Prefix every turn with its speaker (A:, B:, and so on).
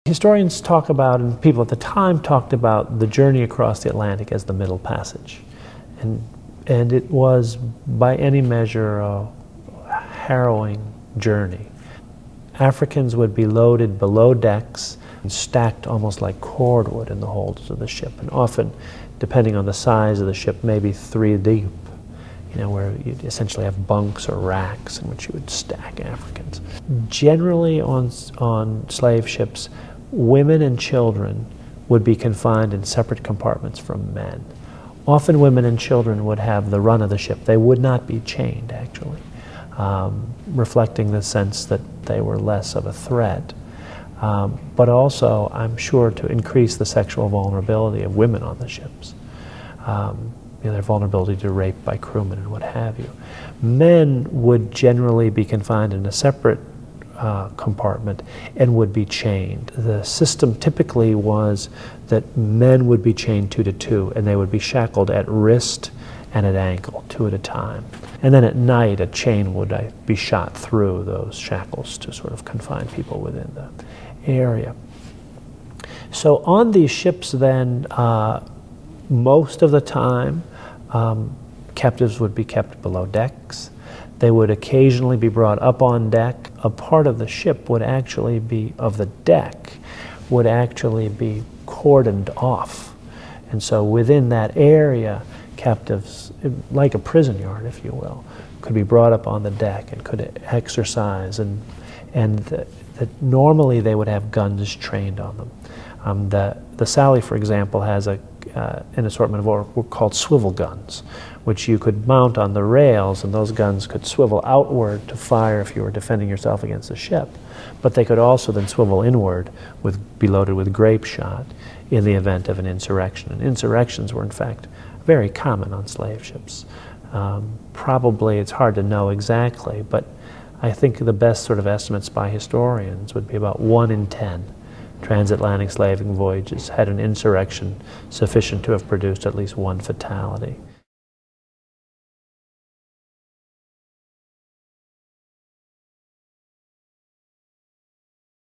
A: Historians talk about, and people at the time talked about, the journey across the Atlantic as the Middle Passage. And it was, by any measure, a harrowing journey. Africans would be loaded below decks and stacked almost like cordwood in the holds of the ship, and often, depending on the size of the ship, maybe 3 deep, where you'd essentially have bunks or racks in which you would stack Africans. Generally on slave ships, women and children would be confined in separate compartments from men. Often women and children would have the run of the ship. They would not be chained, actually, reflecting the sense that they were less of a threat. But also, I'm sure, to increase the sexual vulnerability of women on the ships. Their vulnerability to rape by crewmen and what have you. Men would generally be confined in a separate compartment and would be chained. The system typically was that men would be chained 2 to 2, and they would be shackled at wrist and at ankle, 2 at a time. And then at night, a chain would be shot through those shackles to sort of confine people within the area. So on these ships then, most of the time, captives would be kept below decks. They would occasionally be brought up on deck. A part of the ship would actually be, of the deck, would actually be cordoned off. And so within that area, captives, like a prison yard, if you will, could be brought up on the deck and could exercise. And normally they would have guns trained on them. The Sally, for example, has an assortment of what were called swivel guns, which you could mount on the rails, and those guns could swivel outward to fire if you were defending yourself against a ship. But they could also then swivel inward, be loaded with grape shot in the event of an insurrection. And insurrections were, in fact, very common on slave ships. Probably, it's hard to know exactly, but I think the best sort of estimates by historians would be about 1 in 10 transatlantic slaving voyages had an insurrection sufficient to have produced at least 1 fatality.